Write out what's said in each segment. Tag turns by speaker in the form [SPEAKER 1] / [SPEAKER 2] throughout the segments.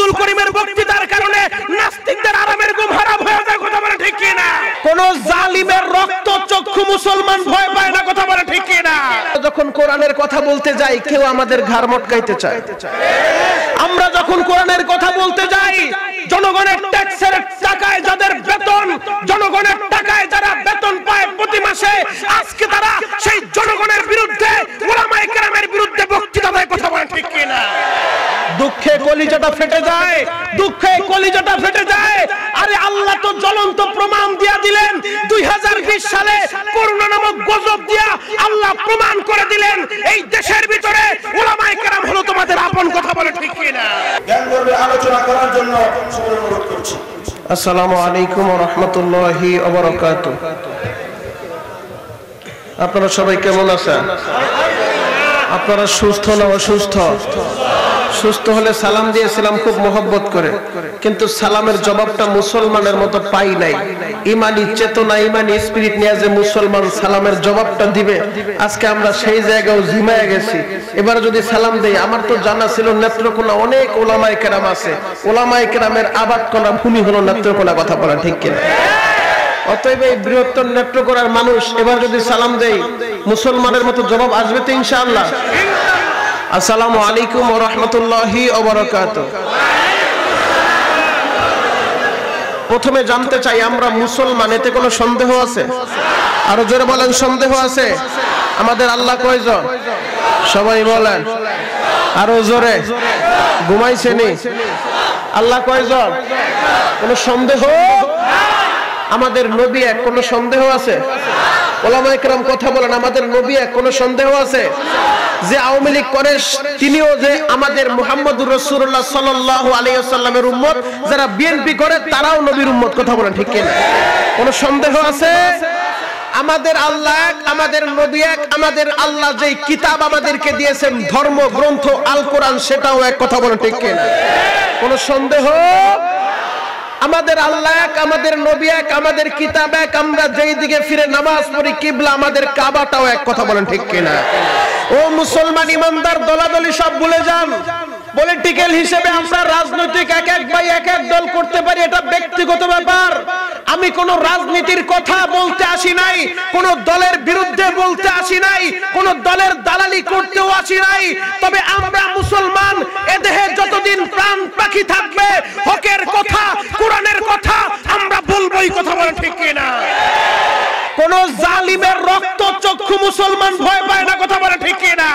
[SPEAKER 1] ফয়জুল করিমের বক্তৃতার কারণে নাস্তিকদের আরামের ঘুম হারাম হয়ে যায়, কথা বলে ঠিক কি না? কোন জালিমের রক্ত চক্ষু মুসলমান ভয় পায় না, কথা বলে ঠিক কি না? যখন কোরআনের কথা বলতে যাই কেউ আমাদের ঘাড় মটকাইতে চায়। আমরা যখন কোরআনের কথা বলতে যাই জনগণের ট্যাক্সের টাকায় যাদের বেতন, জনগণের টাকায় যারা বেতন পায় প্রতি মাসে, আজকে তারা সেই জনগণের বিরুদ্ধে উলামায়ে কেরামের বিরুদ্ধে বক্তৃতা দেয়, কথা বলে ঠিক কি না? দুঃখে কলিজাটা ফেটে যায়, দুঃখে কলিজাটা ফেটে যায়। আরে আল্লাহ তো জ্বলন্ত প্রমাণ দিয়া দিলেন 2020 সালে করোনা নামক গজব দিয়া আল্লাহ প্রমাণ করে দিলেন এই দেশের ভিতরে উলামায়ে কেরাম হলো তোমাদের আপন, কথা বলে ঠিক কি না?
[SPEAKER 2] জ্ঞানগর্ভে আলোচনা করার জন্য অনুরোধ করছি।
[SPEAKER 1] আসসালামু আলাইকুম ওয়া রাহমাতুল্লাহি ওয়া বারাকাতুহু। আপনারা সবাই কেমন আছেন? আপনারা সুস্থ না অসুস্থ? সুস্থ হলে সালাম দিয়েছিলাম খুব মোহব্বত করে, কিন্তু সালামের জবাবটা মুসলমানের মতো পাই নাই। ইমানি চেতনা, ইমানি স্পিরিট নিয়ে যে মুসলমান সালামের জবাবটা দিবে, আজকে আমরা সেই জায়গায় ঝিমায় গেছি। এবার যদি সালাম দেই, আমার তো জানা ছিল নেত্রকোনা অনেক ওলামায়ে কেরাম আছে, ওলামায়ে কেরামের আবাদকোনা ভূমি হলো নেত্রকোনা, কথা বলা ঠিক কিনা? অতএব এই বৃহত্তর নেত্রকোনার মানুষ এবার যদি সালাম দেই মুসলমানের মতো জবাব আসবে তো ইনশাআল্লাহ। আসসালামু আলাইকুম ওয়া রাহমাতুল্লাহি ওয়া বারাকাতুহু। প্রথমে জানতে চাই আমরা মুসলমান, এতে কোনো সন্দেহ আছে? আরো জোরে বলেন, সন্দেহ আছে? আমাদের আল্লাহ কয়জন? সবাই বলেন আরো জোরে। ঘুমাইছেনি? আল্লাহ কয়জন? কোনো সন্দেহ? আমাদের নবী এক, কোনো সন্দেহ আছে? ওলামায়ে কেরাম কথা বলেন, আমাদের নবী এক, কোনো সন্দেহ আছে? যে আওয়ামী লীগ করে তিনিও যে আমাদের মুহাম্মদুর রাসূলুল্লাহ সাল্লাল্লাহু আলাইহি ওয়াসাল্লামের উম্মত, যারা বিএনপি করে তারাও নবীর উম্মত, কথা বলেন ঠিক কি না? কোনো সন্দেহ আছে? আমাদের আল্লাহ এক, আমাদের নবী এক, আমাদের আল্লাহ যেই কিতাব আমাদেরকে দিয়েছেন ধর্ম গ্রন্থ আল কোরআন, সেটাও এক, কথা বলেন ঠিক কি না? কোনো সন্দেহ? আমাদের আল্লাহ এক, আমাদের নবী এক, আমাদের কিতাব এক, আমরা যেই দিকে ফিরে নামাজ পড়ি কিবলা আমাদের কাবাটাও এক, কথা বলেন ঠিক কিনা? ও মুসলমান ইমানদার, দলাদলি সব ভুলে যান। পলিটিক্যাল হিসেবে আমরা রাজনৈতিক এক এক ভাই এক এক দল করতে পারি, এটা ব্যক্তিগত ব্যাপার। আমি কোন রাজনীতির কথা বলতে আসি নাই, কোন দলের বিরুদ্ধে বলতে আসি নাই, কোন দলের দালালি করতেও আসি নাই। তবে আমরা মুসলমান, এ দেহে যতদিন প্রাণ পাখি থাকবে হকের কথা, কোরআনের কথা আমরা বলবোই, কথা বলেন ঠিক কিনা? কোন জালিমের রক্ত চক্ষু মুসলমান ভয় পায় না, কথা বলেন ঠিক কিনা?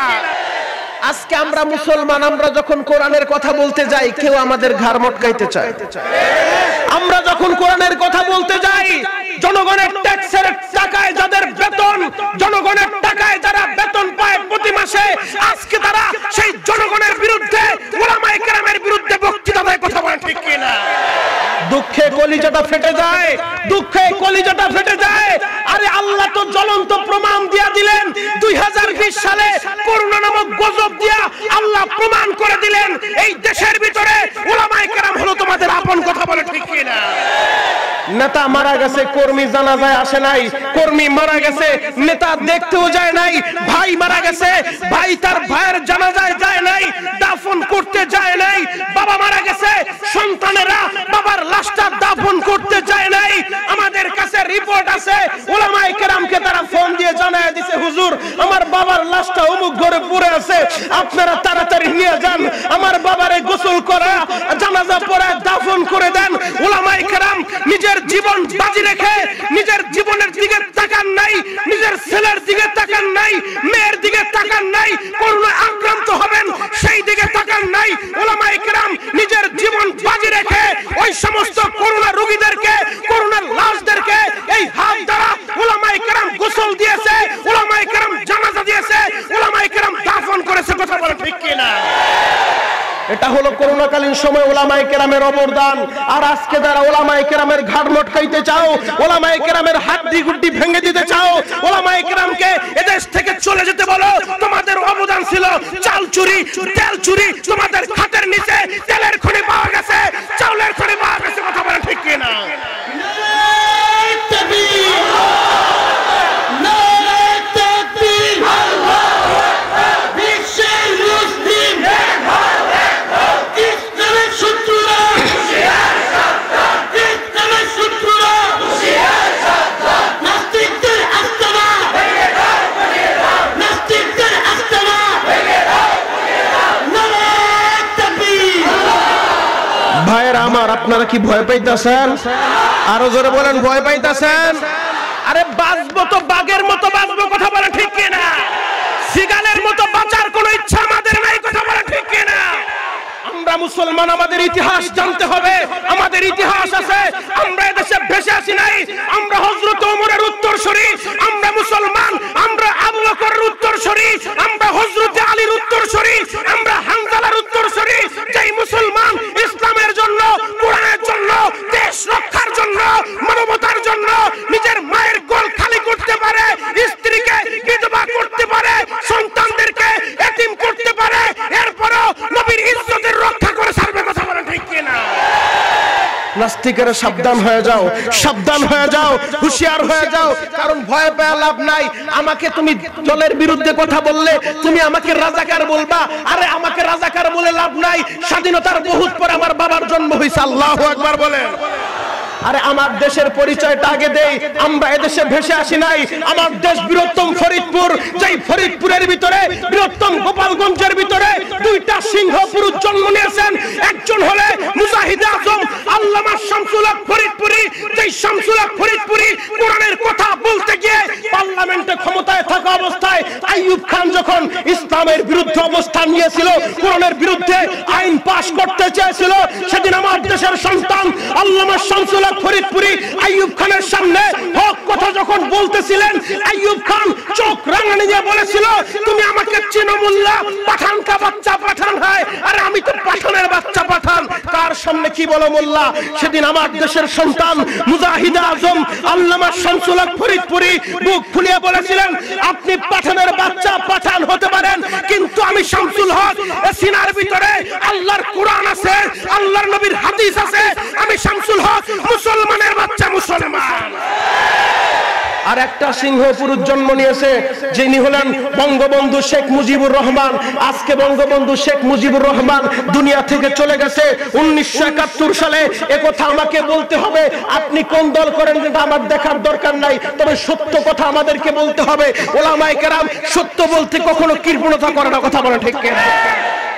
[SPEAKER 1] আজকে আমরা মুসলমান, আমরা যখন কোরআনের কথা বলতে যাই কেউ আমাদের ঘাড় মটকাইতে চায়। আমরা যখন কোরআনের কথা বলতে যাই জনগণের ট্যাক্সের টাকায় যাদের বেতন, জনগণের টাকায় যারা বেতন পায় প্রতি মাসে, আজকে তারা সেই জনগণের বিরুদ্ধে উলামায়ে কেরামের বিরুদ্ধে বক্তৃতা দেয়, কথা বলেন ঠিক কি না? দুঃখে কলিজাটা ফেটে যায়, দুঃখে কলিজাটা ফেটে যায়। আরে আল্লাহ তো জ্বলন্ত প্রমাণ দিয়া দিলেন 2020 সালে করোনা নামক গজব দিয়া আল্লাহ প্রমাণ করে দিলেন এই দেশের ভিতরে উলামায়ে কেরাম হলো তোমাদের আপন, কথা বলে ঠিক কি না? নেতা মারা গেছে, কর্মী জানাজায় আসে নাই, কর্মী মারা গেছে, নেতা দেখতেও যায় নাই। ভাই মারা গেছে, ভাই তার ভাইয়ের জানাজায় যায় নাই, দাফন করতে যায় নাই। বাবা মারা গেছে, সন্তানেরা বাবার লাশটা দাফন করতে যায় নাই। আমাদের কাছে রিপোর্ট আছে, উলামায়ে কেরামকে তারা ফোন দিয়ে জানায় দিছে, হুজুর আমার বাবার লাশটা অমুক ঘরে পড়ে আছে, আপনারা তাড়াতাড়ি নিয়ে যান, আমার বাবারে গোসল করা জানাজা পড়ে দাফন করে দেন। উলামায়ে কেরাম নিজের জীবন বাজি রেখে নিজের জীবনের দিকে তাকান নাই, নিজের ছেলের দিকে তাকান নাই, মেয়ের দিকে তাকান নাই, করোনা আক্রান্ত হবেন সেই দিকে তাকান নাই। উলামায়ে কেরাম নিজের জীবন বাজি রেখে ওই সমস্ত করোনা রোগীদেরকে, করোনার লাশদেরকে এই হাত দ্বারা উলামায়ে কেরাম গোসল দিয়েছে, উলামায়ে কেরাম জানাজা দিয়েছে, উলামায়ে কেরাম দাফন করেছে, কথা বলে ঠিক কিনা? এটা হলো করোনাকালীন সময় উলামায়ে কেরামের অবদান। আর আজকে যারা উলামায়ে কেরামের ঘাড় মটকাইতে চাও, উলামায়ে কেরামের হাড্ডি গুড্ডি ভেঙে দিতে চাও, উলামায়ে কেরামকে এদেশ থেকে চলে যেতে বলো। তোমাদের অবদান ছিল চাল চুরি, তেল চুরি, তোমাদের খাতের নিচে তেলের খনি পাওয়া গেছে, চাউলের খনি পাওয়া গেছে, কথা বলে ঠিক কিনা? শত্রুরা আমার, আপনারা কি ভয় পাইতেছেন? আরো জোরে বলেন, ভয় পাইতেছেন? আরে বাঁচবো তো বাঘের মতো বাঁচবো, কথা বলে ঠিক কিনা? সিগালের মতো বাঁচার কোনো ইচ্ছা আমাদের নাই, কথা বলে ঠিক কিনা? আমরা মুসলমান, আমাদের ইতিহাস জানতে হবে। আমাদের ইতিহাস আছে, আমরা এদেশে ভেসে আসি নাই। আমরা হযরত ওমরের উত্তরসূরি, আমরা মুসলমান। আমরা আবু বকরের উত্তরসূরি, আমরা হযরত আলীর উত্তরসূরি, আমরা হানজালার উত্তরসূরি। যেই মুসলমান ইসলামের জন্য, কোরআনের জন্য, দেশ রক্ষার জন্য, মানবতার জন্য নিজের মায়ের কোল খালি করতে পারে, স্ত্রীকে বিধবা করতে পারে, সন্তানদেরকে এতিম করতে পারে, এরপরও নবীর ইজ্জতের রক্ষা করে ছাড়বে, কথা বলেন ঠিক কিনা? নাস্তিকেরা সাবধান হয়ে যাও, সাবধান হয়ে যাও, হুঁশিয়ার হয়ে যাও, কারণ ভয় পেয়ে লাভ নাই। আমাকে তুমি দলের বিরুদ্ধে কথা বললে তুমি আমাকে রাজাকার বলবা, আরে আমাকে রাজাকার বলে লাভ নাই। স্বাধীনতার বহুত পর আমার বাবার জন্ম হয়েছে, আল্লাহু আকবার বলেন। আরে আমার দেশের পরিচয়টা আগে দেই, আমরা এদেশে ভেসে আসি নাই। আমার দেশ বৃহত্তম ফরিদপুর, যেই ফরিদপুরের ভিতরে বৃহত্তম গোপালগঞ্জের ভিতরে দুইটা সিংহ পুরুষ জন্ম নিয়েছেন। একজন হলে মুজাহিদে আজম আল্লামা শামসুল হক ফরিদপুরি, যেই শামসুল হক ফরিদপুরি কোরআনের কথা বলতে গিয়ে পার্লামেন্টে ক্ষমতায় থাকা অবস্থায় আইয়ুব খান যখন ইসলামের বিরুদ্ধে অবস্থান নিয়েছিল, কোরআনের বিরুদ্ধে আইন পাশ করতে চেয়েছিল, সেদিন আমার দেশের সন্তান আল্লামা শামসুল ফরিদপুরি আইয়ুব খানের সামনে হক কথা যখন বলতেছিলেন, আইয়ুব খান চোখ রাঙানি দিয়ে বলেছিল, তুমি আমাকে চিনো মোল্লা, পাঠান কা বাচ্চা পাঠান হয়, আরে আমি তো পাঠানের বাচ্চা পাঠান, কার সামনে কি বলো মোল্লা? সেদিন আমার দেশের সন্তান মুজাহিদে আজম আল্লামা শামসুল হক ফরিদপুরি বুক ফুলিয়ে বলেছিলেন, আপনি পাঠানের বাচ্চা পাঠান হতে পারেন, কিন্তু আমি শামসুল হক, সিনার ভিতরে আল্লাহর কোরআন আছে, আল্লাহর নবীর হাদিস আছে, আমি শামসুল হক মুসলমানের বাচ্চা, মুসলমান। আর একটা সিংহ পুরুষ জন্ম নিয়েছে, যিনি হলেন বঙ্গবন্ধু শেখ মুজিবুর রহমান। আজকে বঙ্গবন্ধু শেখ মুজিবুর রহমান দুনিয়া থেকে চলে গেছে 1971 সালে। একথা আমাকে বলতে হবে, আপনি কোন দল করেন এটা আমার দেখার দরকার নাই, তবে সত্য কথা আমাদেরকে বলতে হবে। ওলামায়ে কেরাম সত্য বলতে কখনো কৃপণতা করে না, কথা বলে ঠিক কিনা?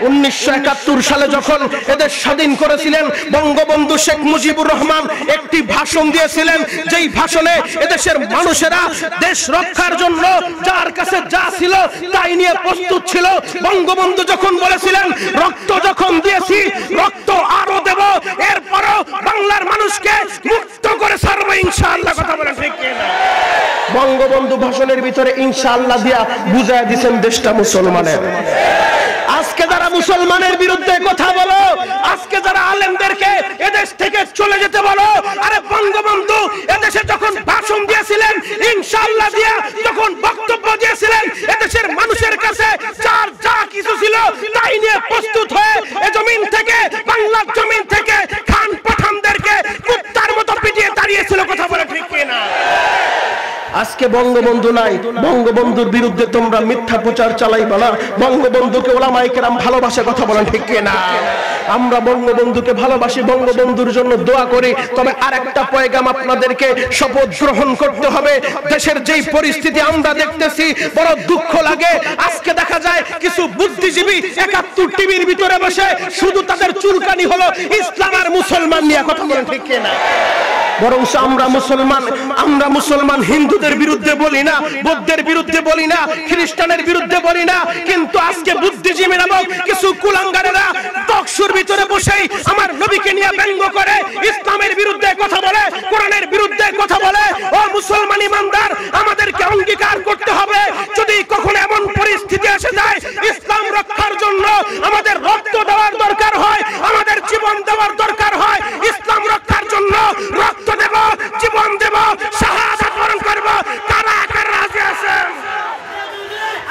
[SPEAKER 1] 1971 সালে যখন এদের স্বাধীন করেছিলেন, বঙ্গবন্ধু শেখ মুজিবুর রহমান একটি ভাষণ দিয়েছিলেন, যেই ভাষণে এদেশের মানুষেরা দেশ রক্ষার জন্য যার কাছে যা ছিল তাই নিয়ে প্রস্তুত ছিল। বঙ্গবন্ধু যখন বলেছিলেন, রক্ত যখন দিয়েছি রক্ত আরো দেব, এরপরও বাংলার মানুষকে মুক্ত করে ছাড়বো ইনশাআল্লাহ, কথা বলে ঠিক কিনা? বঙ্গবন্ধু ভাষণের ভিতরে ইনশাআল্লাহ দিয়া বুঝায় দিয়েছেন দেশটা মুসলমানের। আজকে যারা মুসলমানের বিরুদ্ধে কথা বলো, আজকে যারা আলেমদেরকে এদেশ থেকে চলে যেতে বলো, আরে বঙ্গবন্ধু এদেশে যখন ভাষণ দিয়েছিলেন, ইনশাআল্লাহ দিয়া যখন বক্তব্য দিয়েছিলেন, এদেশের মানুষের কাছে যার যা কিছু ছিল তাই নিয়ে প্রস্তুত হয়ে এ জমিন থেকে, বাংলার জমিন থেকে খান পাঠানদেরকে কুত্তার মতো পিটিয়ে দাঁড়িয়েছিল, কথা বলে ঠিক কিনা? আজকে বঙ্গবন্ধু নাই, বঙ্গবন্ধুর বিরুদ্ধে তোমরা মিথ্যা প্রচার চালাইবা না। বঙ্গবন্ধুকে ওলামায়ে কেরাম ভালোবাসে, কথা বলেন ঠিক কিনা? আমরা বঙ্গবন্ধুকে ভালোবাসি, বঙ্গবন্ধুর জন্য দোয়া করি। তবে আরেকটা পয়গাম আপনাদেরকে শপথ গ্রহণ করতে হবে। দেশের যেই পরিস্থিতি আমরা দেখতেছি, বড় দুঃখ লাগে। আজকে দেখা যায় কিছু বুদ্ধিজীবী 71 টিভির ভিতরে বসে শুধু তাদের চুলকানি হলো ইসলাম আর মুসলমান নিয়ে, কথা বলেন ঠিক কিনা? বরং আমরা মুসলমান হিন্দুদের বিরুদ্ধে বলি না, বৌদ্ধের বিরুদ্ধে বলি না, খ্রিস্টানের বিরুদ্ধে বলি না, কিন্তু আজকে বুদ্ধিজীবী নামক কিছু কুলাঙ্গারেরা টকশোর ভিতরে বসেই আমার নবীকে নিয়ে ব্যঙ্গ করে, ইসলামের বিরুদ্ধে কথা বলে, কোরআনের বিরুদ্ধে কথা বলে। ও মুসলমান ইমানদার, আমাদেরকে অঙ্গীকার করতে হবে, যদি কখনো এমন পরিস্থিতি এসে যায় ইসলাম রক্ষার জন্য আমাদের রক্ত দেওয়ার দরকার হয়, আমাদের জীবন দেওয়ার দরকার হয়, ইসলাম রক্ষার জন্য রক্ত দেব, জীবন দেব, শাহাদাত বরণ করব। কারা কারা রাজি আছেন?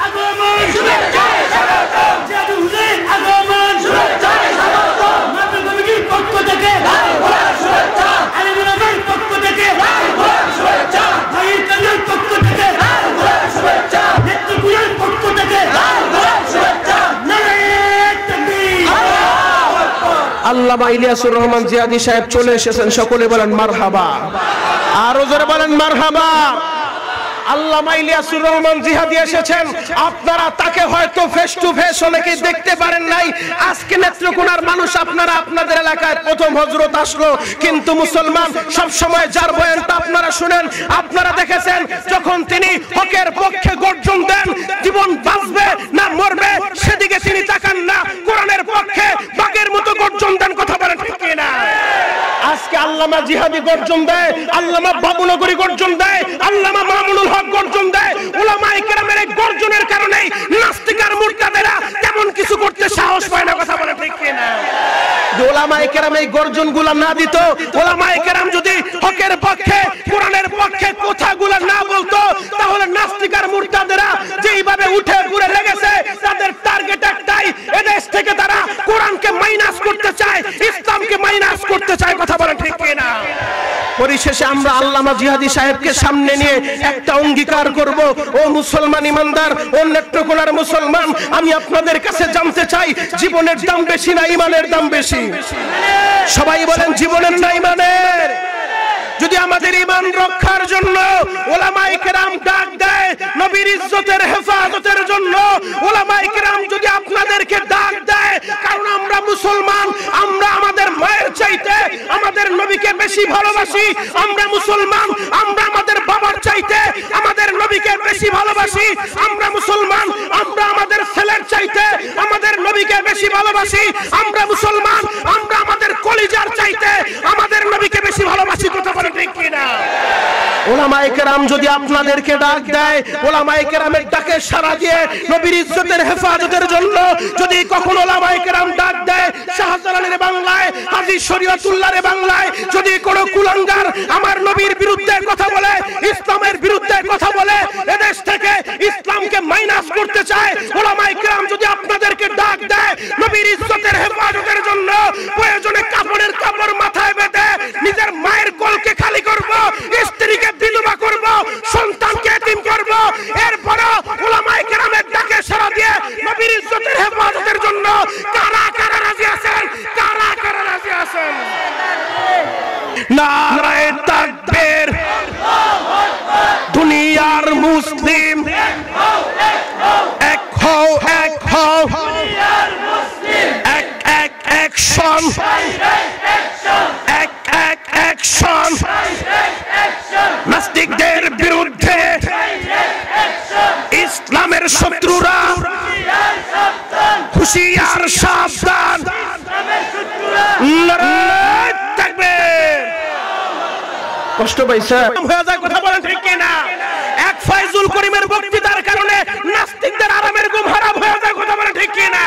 [SPEAKER 1] আগমন শুভেচ্ছা স্বাগতম, জাদু হুজুর আগমন শুভেচ্ছা স্বাগতম, মাতৃ কমিটির পক্ষ থেকে লাল গোলাপ শুভেচ্ছা, আলিমুলের পক্ষ থেকে লাল গোলাপ শুভেচ্ছা, ভাইয়ের কল্যাণ পক্ষ থেকে লাল গোলাপ শুভেচ্ছা, নেতৃত্বের পক্ষ থেকে লাল গোলাপ শুভেচ্ছা। নারায়ে তাকবীর, আল্লাহু আকবার। আল্লামা ইলিয়াসুর রহমান জিয়াদি সাহেব চলে এসেছেন, সকলে বলেন মারহাবা। আরো জোরে বলেন মারহাবা। আল্লামা ইলিয়াসুর রহমান জিহাদি এসেছেন, আপনারা তাকে হয়তো ফেস টু ফেস অনেকেই দেখতে পারেন নাই। আজকে নেত্রকোনার মানুষ আপনারা আপনাদের এলাকায় প্রথম হযরত আসলো, কিন্তু মুসলমান সব সময় যার বয়ানটা আপনারা শুনেন, আপনারা দেখেছেন যখন তিনি হকের পক্ষে গর্জন দেন, জীবন বাঁচবে না মরবে সেদিকে তিনি তাকান না, কোরআনের পক্ষে বাঘের মতো গর্জন দেন। কথা বলেন ঠিক কিনা? আজকে আল্লামা জিহাদি গর্জন দেয়, আল্লামা বাবুনগরী গর্জন দেয়, আল্লামা মামুনুল হক গর্জন দেয়। উলামায়ে কেরামের এই গর্জনের কারণে নাস্তিক আর মুরতাদেরা তেমন কিছু করতে সাহস পায় না। কথা বলেন ঠিক কিনা? উলামায়ে কেরাম এই গর্জনগুলো না দিত, উলামায়ে কেরাম যদি হকের পক্ষে কোরআনের পক্ষে কথাগুলো না বলতো, তাহলে নাস্তিক আর মুরতাদেরা যেইভাবে উঠে ঘুরে লেগেছে, তাদের টার্গেট একটাই, এদেশ থেকে তারা কোরআনকে মাইনাস করতে চায়, ইসলামকে মাইনাস করতে চায়। কথা বলেন ঠিক কিনা? পরিশেষে আমরা আল্লামা জিহাদি সাহেবকে সামনে নিয়ে একটা অঙ্গীকার করব, ও মুসলমান ইমানদার, ও নেত্রকোনার মুসলমান, আমি আপনাদের কাছে জানতে চাই, জীবনের দাম বেশি না ইমানের দাম বেশি? সবাই বলেন জীবনের না ইমানের? যদি আমাদের ঈমান রক্ষার জন্য উলামায়ে কেরাম ডাক দেয় নবীর ইজ্জতের হেফাজতের জন্য, উলামায়ে কেরাম যদি আপনাদেরকে ডাক দেয়, কারণ আমরা মুসলমান, আমরা আমাদের মায়ের চাইতে আমাদের নবীকে বেশি ভালোবাসি, আমরা মুসলমান, আমরা আমাদের বাবার চাইতে আমাদের নবীকে বেশি ভালোবাসি, আমরা মুসলমান, আমরা আমাদের ছেলের চাইতে আমাদের নবীকে বেশি ভালোবাসি, আমরা মুসলমান, আমরা আমাদের কলিজার চাইতে আমাদের নবীকে বেশি ভালোবাসি। কথা বলেন ঠিক কিনা? উলামায়ে কেরাম যদি আপনাদেরকে ডাক দেয়, উলামায়ে কেরামের ডাকে সাড়া দিয়ে নবীর ইজ্জতের হেফাজতের জন্য যদি কখনো উলামায়ে কেরাম ডাক দেয়, শাহজালালের বাংলায়, হাজী শরীয়তুল্লাহর বাংলায় যদি কোনো কুলাঙ্গার আমার নবীর বিরুদ্ধে কথা বলে, ইসলামের বিরুদ্ধে কথা বলে, এদেশ থেকে ইসলামকে মাইনাস করতে চায়, উলামায়ে কেরাম যদি আপনাদেরকে ডাক দেয় নবীর ইজ্জতের হেফাজতের জন্য, প্রয়োজনে কাপড়ের কাপড় মাথায় বেঁধে নিজের মায়ের কোলকে খালি করব, স্ত্রীকে বিধবা করব, সন্তানকে এতিম করব, এরপরও উলামায়ে কেরামের ডাকে সাড়া দিয়ে নবীর ইজ্জতের হেফাজতের জন্য কারা কারা রাজি আছেন? কারা কারা রাজি আছেন? নারায়ে তাকবীর! দুনিয়ার মুসলিম এক হও, এক হও, এক এক অ্যাকশন, এক এক অ্যাকশন, নাস্তিকদের বিরুদ্ধে ইসলামের শত্রুরা হুঁশিয়ার সাবধান। নারায়ে তাকবীর! কষ্ট পাইছে হয়ে যায়। কথা বলেন ঠিক কিনা? এক ফাইজুল করিমের বক্তৃতার কারণে নাস্তিকদের আরামের ঘুম হারাম হয়ে যায়। কথা বলেন ঠিক কিনা?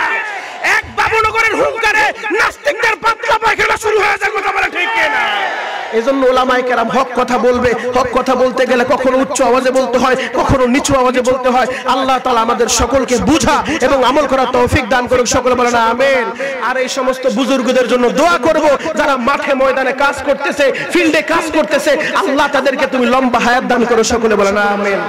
[SPEAKER 1] এক বাবুনগরের হুঙ্কারে নাস্তিকদের পাতলা পায়খানা শুরু হয়ে যায়। কথা বলেন ঠিক কিনা? এজন্য উলামায়ে কেরাম হক কথা বলবে, হক কথা বলতে গেলে কখনো উচ্চ আওয়াজে বলতে হয়, কখনো নিচু আওয়াজে বলতে হয়। আল্লাহ তাআলা আমাদের সকলকে বুঝা এবং আমল করার তৌফিক দান করুক। সকলে বলেন আমিন। আর এই সমস্ত বুজুর্গদের জন্য দোয়া করব, যারা মাঠে ময়দানে কাজ করতেছে, ফিল্ডে কাজ করতেছে, আল্লাহ তাদেরকে তুমি লম্বা হায়াত দান করো। সকলে বলেন আমিন।